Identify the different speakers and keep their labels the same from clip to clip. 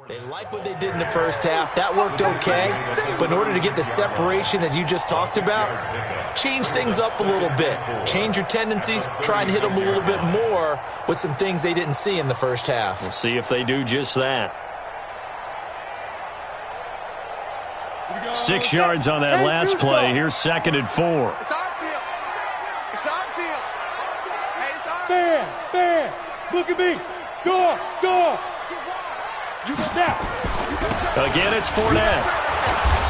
Speaker 1: They like what they did in the first half. That worked okay. But in order to get the separation that you just talked about, change things up a little bit. Change your tendencies. Try and hit them a little bit more with some things they didn't see in the first half.
Speaker 2: We'll see if they do just that. 6 yards on that last play. Here's 2nd and 4.
Speaker 3: It's our field. It's our field. Hey, it's our
Speaker 4: Fan. Look at me. Go. You go down.
Speaker 2: Again, it's Fournette.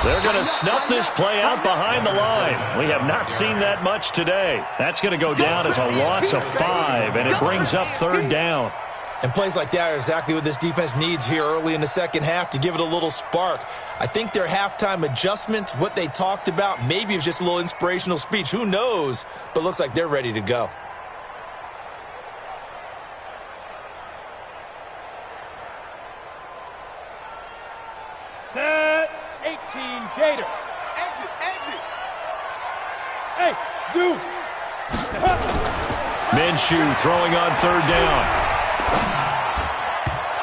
Speaker 2: They're going to snuff this play out behind the line. We have not seen that much today. That's going to go down as a loss of 5, and it brings up 3rd down.
Speaker 1: And plays like that are exactly what this defense needs here early in the second half to give it a little spark. I think their halftime adjustments, what they talked about, maybe it was just a little inspirational speech. Who knows? But looks like they're ready to go.
Speaker 4: Set 18 Gator.
Speaker 3: exit.
Speaker 4: Hey, Zoo.
Speaker 2: Minshew throwing on 3rd down.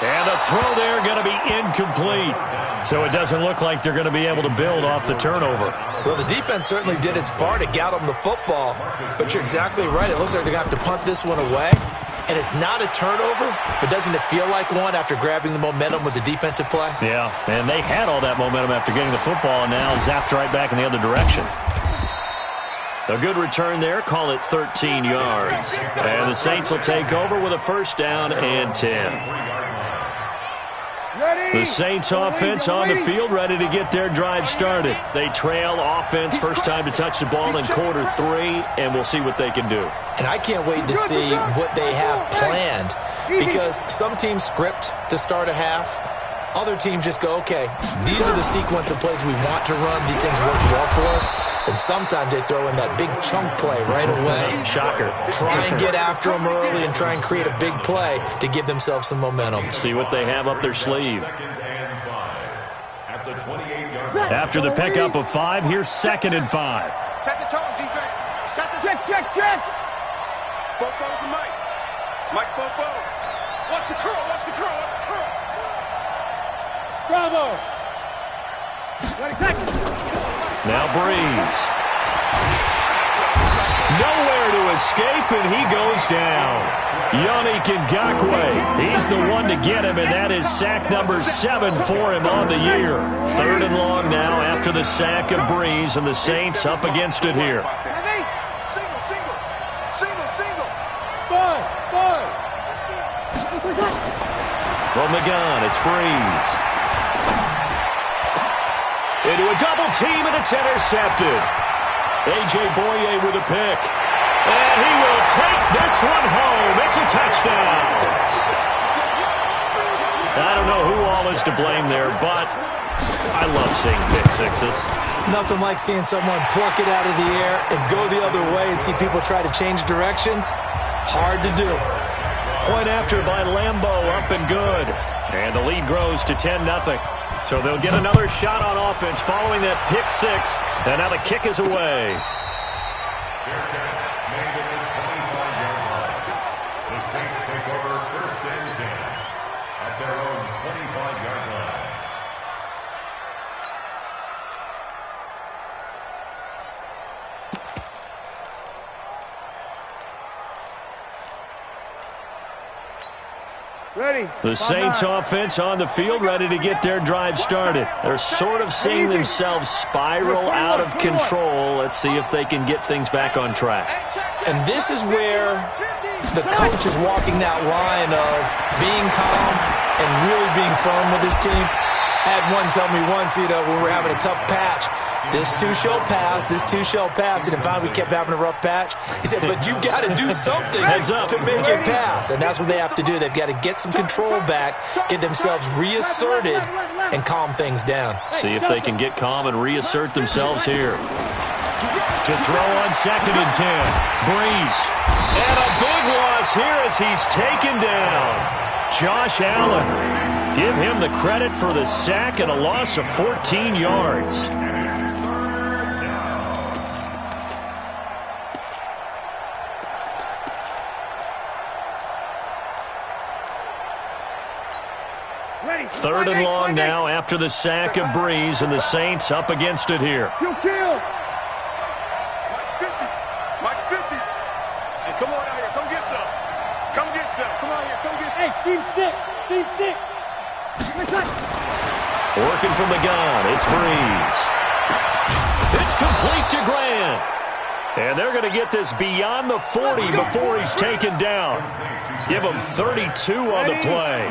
Speaker 2: And the throw there going to be incomplete. So it doesn't look like they're going to be able to build off the turnover.
Speaker 1: Well, the defense certainly did its part to get them the football. But you're exactly right. It looks like they're going to have to punt this one away. And it's not a turnover, but doesn't it feel like one after grabbing the momentum with the defensive play?
Speaker 2: Yeah, and they had all that momentum after getting the football, and now zapped right back in the other direction. A good return there. Call it 13 yards. And the Saints will take over with a 1st down and 10. The Saints offense on the field, ready to get their drive started. They trail offense, first time to touch the ball in quarter 3, and we'll see what they can do.
Speaker 1: And I can't wait to see what they have planned, because some teams script to start a half. Other teams just go, okay, these are the sequence of plays we want to run. These things work well for us. And sometimes they throw in that big chunk play right away.
Speaker 2: Shocker.
Speaker 1: Try and get after them early and try and create a big play to give themselves some momentum.
Speaker 2: See what they have up their sleeve. After the pickup of 5, here's 2nd and 5.
Speaker 3: Set the tone, defense. Set the
Speaker 4: Check.
Speaker 3: Bobo to Mike. Mike's Bobo. Watch the curl.
Speaker 4: Bravo.
Speaker 2: Now Breeze. Nowhere to escape, and he goes down. Yannick Ngakoue. He's the one to get him, and that is sack number 7 for him on the year. 3rd and long now after the sack of Breeze, and the Saints up against it here.
Speaker 3: Single.
Speaker 4: Five.
Speaker 2: From the gun, it's Breeze. Into a double team, and it's intercepted. A.J. Boye with a pick. And he will take this one home. It's a touchdown. I don't know who all is to blame there, but I love seeing pick sixes.
Speaker 1: Nothing like seeing someone pluck it out of the air and go the other way and see people try to change directions. Hard to do.
Speaker 2: Point after by Lambo, up and good. And the lead grows to 10-0. So they'll get another shot on offense following that pick 6. And now the kick is away.
Speaker 5: The Saints take over 1st and 10 at their own 25-yard line.
Speaker 4: Ready.
Speaker 2: The Saints offense on the field, ready to get their drive started. They're sort of seeing themselves spiral out of control. Let's see if they can get things back on track.
Speaker 1: And this is where the coach is walking that line of being calm and really being firm with his team. I had one tell me once, when we're having a tough patch, this too shall pass, and then finally we kept having a rough patch. He said, but you got to do something to make it pass. And that's what they have to do. They've got to get some control back, get themselves reasserted, and calm things down.
Speaker 2: See if they can get calm and reassert themselves here. To throw on 2nd and 10. Breeze. And a big loss here as he's taken down. Josh Allen. Give him the credit for the sack and a loss of 14 yards. 3rd and long now after the sack of Breeze, and the Saints up against it here.
Speaker 4: You kill.
Speaker 3: Mike 50. Hey, come on out here. Come get some. Come get some. Come on here. Come get some.
Speaker 4: Hey, team 6. Team 6.
Speaker 2: Working from the gun, it's Breeze. It's complete to Grant. And they're going to get this beyond the 40 before he's taken down. Give him 32 on the play.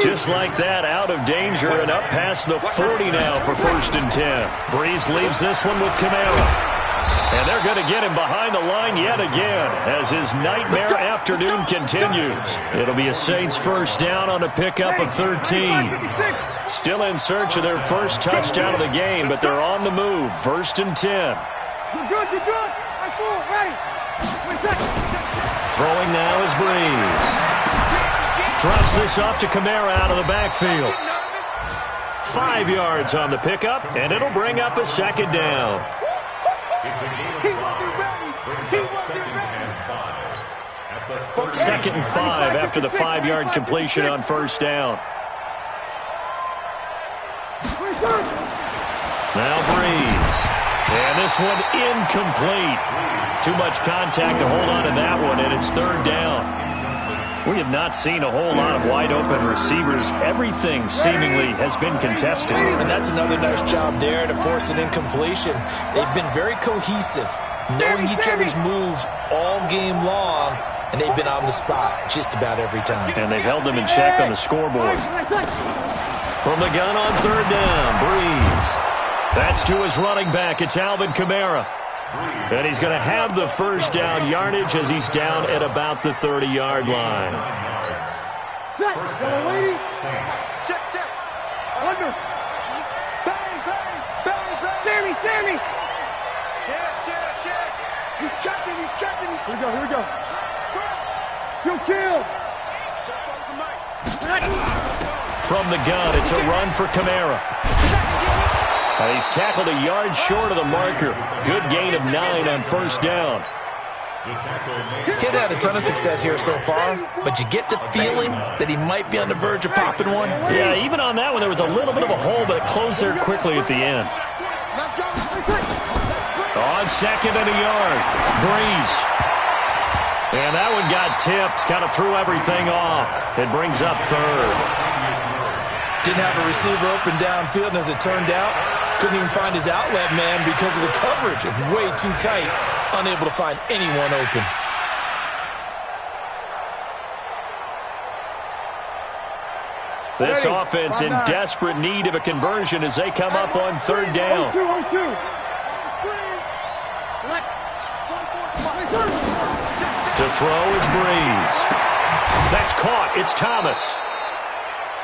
Speaker 2: Just like that, out of danger and up past the 40 now for 1st and 10. Breeze leaves this one with Kamara. And they're going to get him behind the line yet again as his nightmare afternoon continues. It'll be a Saints 1st down on a pickup of 13. Still in search of their first touchdown of the game, but they're on the move. 1st and 10.
Speaker 4: You're good. I'm full. Ready.
Speaker 2: Throwing now is Breeze. Drops this off to Kamara out of the backfield. 5 yards on the pickup, and it'll bring up a 2nd down. Second and 5 after the 5-yard completion on 1st down. Now Breeze. And this one incomplete. Too much contact to hold on to that one, and it's 3rd down. We have not seen a whole lot of wide-open receivers. Everything seemingly has been contested.
Speaker 1: And that's another nice job there to force an incompletion. They've been very cohesive, knowing each other's moves all game long, and they've been on the spot just about every time.
Speaker 2: And they've held them in check on the scoreboard. From the gun on 3rd down, Breeze. That's to his running back. It's Alvin Kamara. And he's going to have the 1st down yardage as he's down at about the 30-yard line.
Speaker 3: Check.
Speaker 4: Under. Bang. Sammy.
Speaker 3: Check. He's checking.
Speaker 4: Here we go. You kill.
Speaker 2: From the gun, it's a run for Kamara. And he's tackled a yard short of the marker. Good gain of 9 on 1st down.
Speaker 1: Kid had a ton of success here so far, but you get the feeling that he might be on the verge of popping one.
Speaker 2: Yeah, even on that one, there was a little bit of a hole, but it closed there quickly at the end. On 2nd and a yard, Breeze. And that one got tipped, kind of threw everything off. It brings up 3rd.
Speaker 1: Didn't have a receiver open downfield, and as it turned out, couldn't even find his outlet man because of the coverage. It's way too tight, unable to find anyone open.
Speaker 2: This offense in desperate need of a conversion as they come up on 3rd down. To throw is Breeze. That's caught. It's Thomas.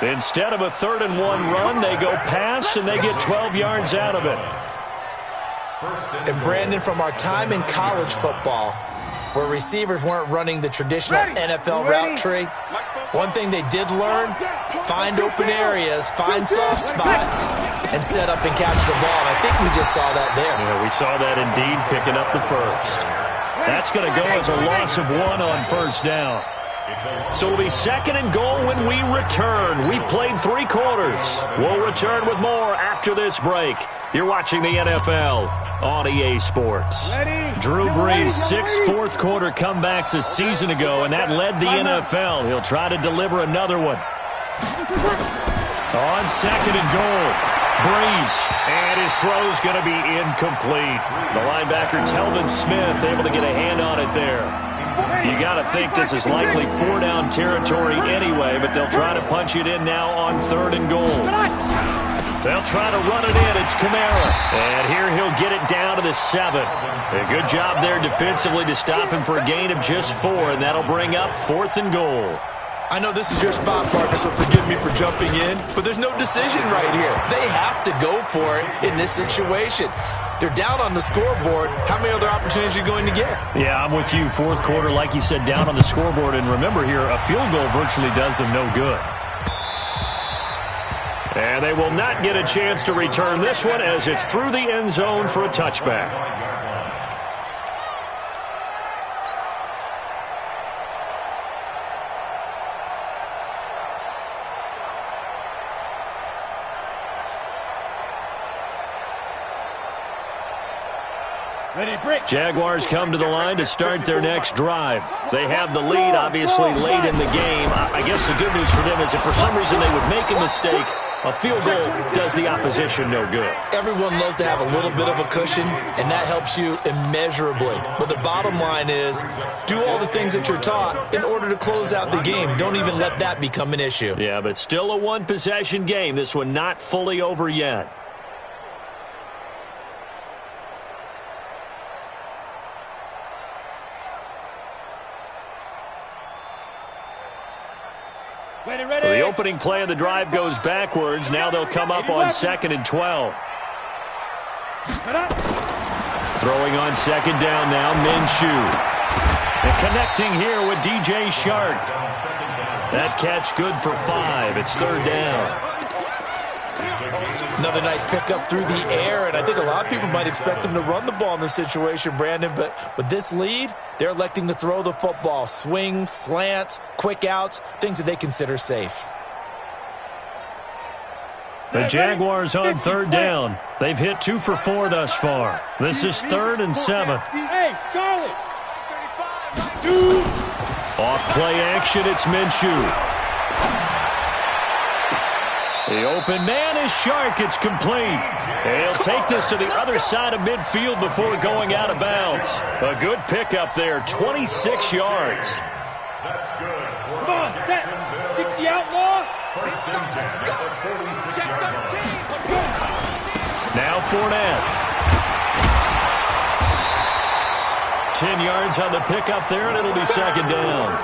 Speaker 2: Instead of a 3rd and 1 run, they go pass, and they get 12 yards out of it.
Speaker 1: And Brandon, from our time in college football, where receivers weren't running the traditional NFL route tree, one thing they did learn, find open areas, find soft spots, and set up and catch the ball. And I think we just saw that there.
Speaker 2: Yeah, we saw that indeed, picking up the 1st. That's going to go as a loss of 1 on 1st down. So it'll be 2nd and goal when we return. We've played 3 quarters. We'll return with more after this break. You're watching the NFL on EA Sports. Drew Brees, 6 fourth-quarter comebacks a season ago, and that led the NFL. He'll try to deliver another one. On 2nd and goal, Brees, and his throw's going to be incomplete. The linebacker, Telvin Smith, able to get a hand on it there. You got to think this is likely 4-down territory anyway, but they'll try to punch it in now on 3rd and goal. They'll try to run it in. It's Kamara. And here he'll get it down to the 7. A good job there defensively to stop him for a gain of just 4, and that'll bring up 4th and goal.
Speaker 1: I know this is your spot, partner, so forgive me for jumping in, but there's no decision right here. They have to go for it in this situation. They're down on the scoreboard. How many other opportunities are you going to get?
Speaker 2: Yeah, I'm with you. 4th quarter, like you said, down on the scoreboard. And remember here, a field goal virtually does them no good. And they will not get a chance to return this one as it's through the end zone for a touchback. Jaguars come to the line to start their next drive. They have the lead, obviously, late in the game. I guess the good news for them is if for some reason they would make a mistake, a field goal does the opposition no good.
Speaker 1: Everyone loves to have a little bit of a cushion, and that helps you immeasurably. But the bottom line is, do all the things that you're taught in order to close out the game. Don't even let that become an issue.
Speaker 2: Yeah, but still a one-possession game. This one not fully over yet. So the opening play of the drive goes backwards. Now they'll come up on 2nd and 12. Throwing on 2nd down now, Minshew. And connecting here with DJ Shark. That catch good for 5. It's 3rd down.
Speaker 1: Another nice pickup through the air, and I think a lot of people might expect them to run the ball in this situation, Brandon, but with this lead, they're electing to throw the football. Swings, slants, quick outs, things that they consider safe.
Speaker 2: The Jaguars on 3rd down. They've hit 2 for 4 thus far. This is 3rd and 7.
Speaker 4: Hey, Charlie.
Speaker 2: Off play action, it's Minshew. The open man is Shark. It's complete. He'll take this to the other side of midfield before going out of bounds. A good pickup there, 26 yards.
Speaker 5: That's good.
Speaker 4: Come on, set. 60 outlaw.
Speaker 5: First and 10 at the 46-yard line.
Speaker 2: Now Fournette. 10 yards on the pickup there, and it'll be 2nd down.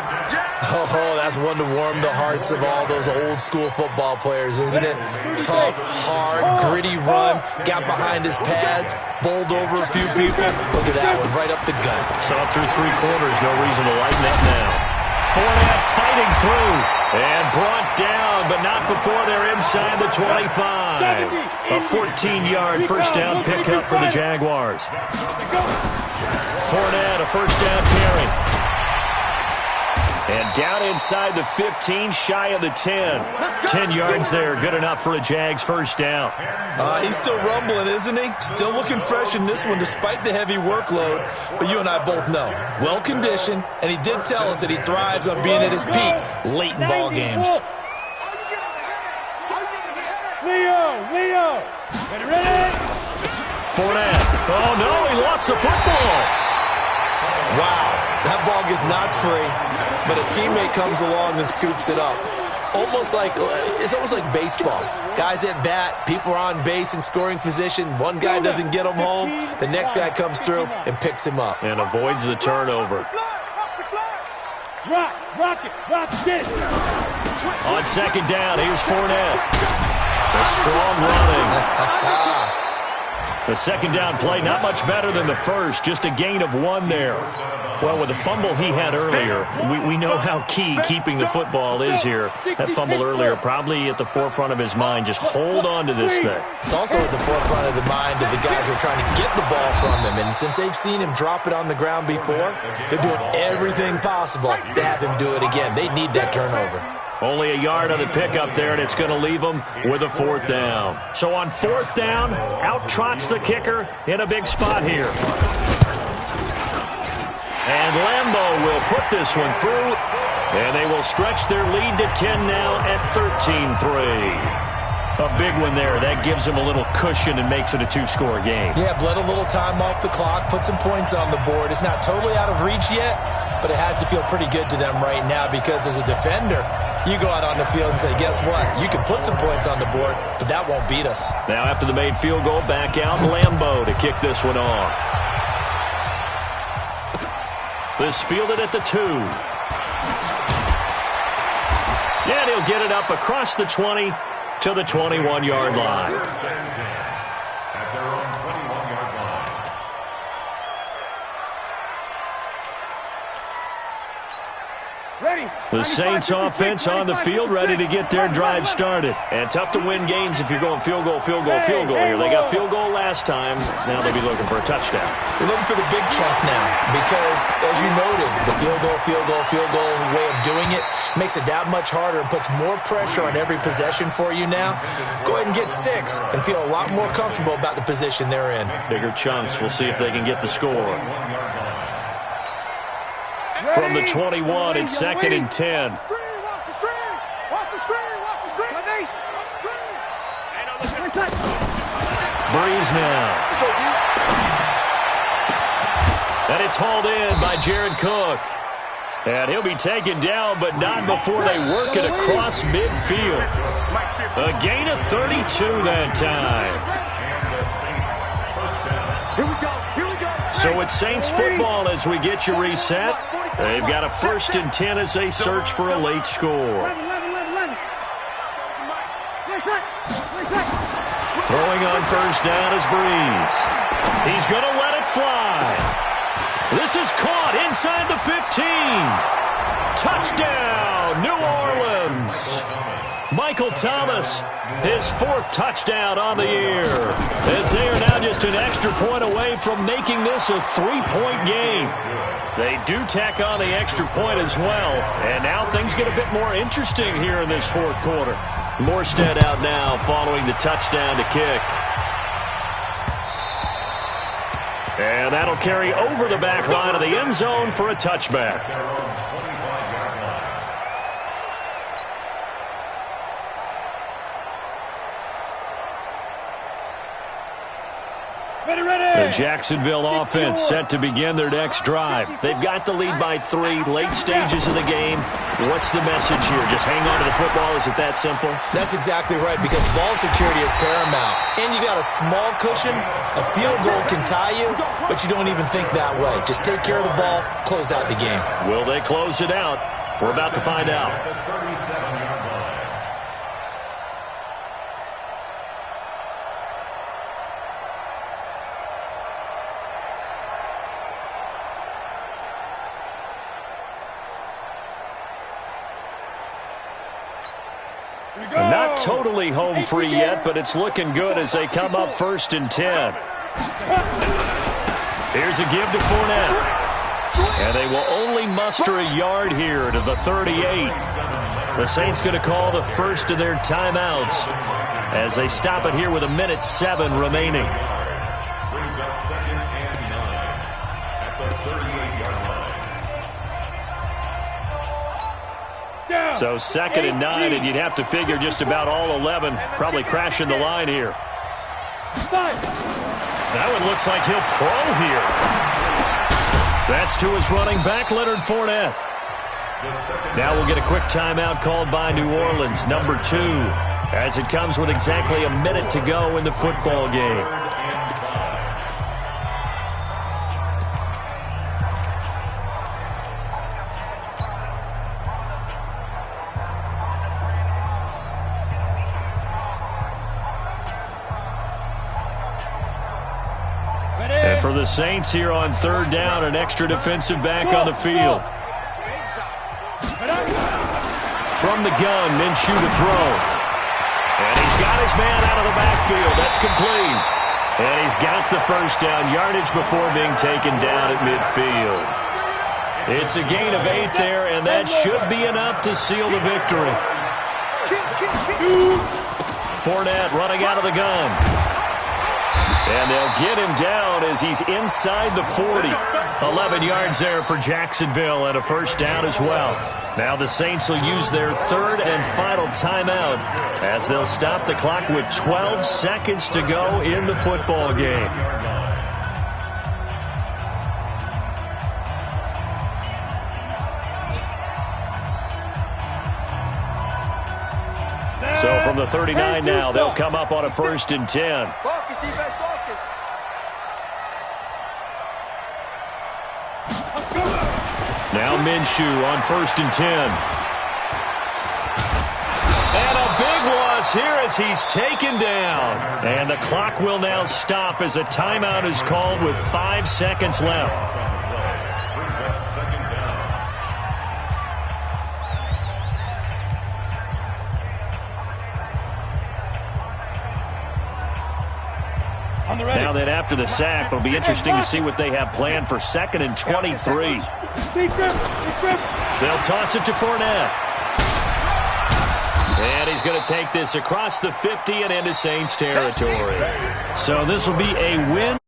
Speaker 1: Oh, that's one to warm the hearts of all those old-school football players, isn't it? Tough, hard, gritty run, got behind his pads, bowled over a few people. Look at that one, right up the gut.
Speaker 2: Saw through 3 quarters, no reason to lighten up now. Fournette fighting through, and brought down, but not before they're inside the 25. A 14-yard first down pickup for the Jaguars. Fournette, a first down carry. And down inside the 15, shy of the 10. 10 yards there, good enough for a Jags first down.
Speaker 1: He's still rumbling, isn't he? Still looking fresh in this one despite the heavy workload. But you and I both know, well-conditioned, and he did tell us that he thrives on being at his peak late in ball games.
Speaker 4: Leo. Ready?
Speaker 2: Fournette. Oh, no, he lost the football.
Speaker 1: Wow, that ball gets knocked free, but a teammate comes along and scoops it up. It's almost like baseball. Guys at bat, people are on base in scoring position. One guy doesn't get him home. The next guy comes through and picks him up.
Speaker 2: And avoids the turnover.
Speaker 4: Rock it.
Speaker 2: On 2nd down, here's Fournette. A strong running. The 2nd down play, not much better than the first, just a gain of 1 there. Well, with the fumble he had earlier, we know how key keeping the football is here. That fumble earlier probably at the forefront of his mind. Just hold on to this thing.
Speaker 1: It's also at the forefront of the mind of the guys who are trying to get the ball from him. And since they've seen him drop it on the ground before, they're doing everything possible to have him do it again. They need that turnover.
Speaker 2: Only a yard on the pickup there, and it's going to leave them with a 4th down. So on 4th down, out trots the kicker in a big spot here. And Lambeau will put this one through, and they will stretch their lead to 10 now at 13-3. A big one there. That gives them a little cushion and makes it a 2-score game.
Speaker 1: Yeah, bled a little time off the clock, put some points on the board. It's not totally out of reach yet, but it has to feel pretty good to them right now because as a defender, you go out on the field and say, guess what? You can put some points on the board, but that won't beat us.
Speaker 2: Now after the made field goal, back out Lambeau to kick this one off. This fielded at the 2. And he'll get it up across the 20 to the 21-yard line.
Speaker 5: At their own 21-yard line.
Speaker 2: The Saints offense on the field, ready to get their drive started. And tough to win games if you're going field goal, field goal, field goal here. They got field goal last time. Now they'll be looking for a touchdown.
Speaker 1: They're looking for the big chunk now because, as you noted, the field goal way of doing it makes it that much harder and puts more pressure on every possession for you now. Go ahead and get 6 and feel a lot more comfortable about the position they're in.
Speaker 2: Bigger chunks. We'll see if they can get the score. From the 21, it's 2nd and 10. Breeze now. And it's hauled in by Jared Cook. And he'll be taken down, but not before they work it across midfield. A gain of 32 that time. So it's Saints football as we get you reset. They've got a 1st and 10 as they search for a late score. Throwing on 1st down is Breeze. He's going to let it fly. This is caught inside the 15. Touchdown, New Orleans. Michael Thomas, his 4th touchdown on the year, as they are now just an extra point away from making this a 3-point game. They do tack on the extra point as well, and now things get a bit more interesting here in this 4th quarter. Morstead out now following the touchdown to kick. And that'll carry over the back line of the end zone for a touchback. The Jacksonville offense set to begin their next drive. They've got the lead by 3, late stages of the game. What's the message here? Just hang on to the football? Is it that simple?
Speaker 1: That's exactly right, because ball security is paramount. And you got a small cushion. A field goal can tie you, but you don't even think that way. Just take care of the ball, close out the game.
Speaker 2: Will they close it out? We're about to find out. Not totally home free yet, but it's looking good as they come up 1st and 10. Here's a give to Fournette. And they will only muster a yard here to the 38. The Saints going to call the first of their timeouts as they stop it here with 1:07 remaining.
Speaker 5: Brings up 2nd and 9 at the 38-yard line.
Speaker 2: So 2nd and 9, and you'd have to figure just about all 11 probably crashing the line here. That one looks like he'll throw here. That's to his running back, Leonard Fournette. Now we'll get a quick timeout called by New Orleans, number 2, as it comes with exactly a minute to go in the football game. And for the Saints here on 3rd down, an extra defensive back on the field. From the gun, Minshew to throw. And he's got his man out of the backfield. That's complete. And he's got the 1st down yardage before being taken down at midfield. It's a gain of 8 there, and that should be enough to seal the victory. Fournette running out of the gun. And they'll get him down as he's inside the 40. 11 yards there for Jacksonville and a 1st down as well. Now the Saints will use their 3rd and final timeout as they'll stop the clock with 12 seconds to go in the football game. So from the 39 now, they'll come up on a 1st and 10.
Speaker 3: Focus, defense, focus.
Speaker 2: Now Minshew on 1st and 10. And a big loss here as he's taken down. And the clock will now stop as a timeout is called with 5 seconds left. Now then, after the sack, it'll be interesting to see what they have planned for 2nd and 23. They'll toss it to Fournette. And he's going to take this across the 50 and into Saints territory. So this will be a win.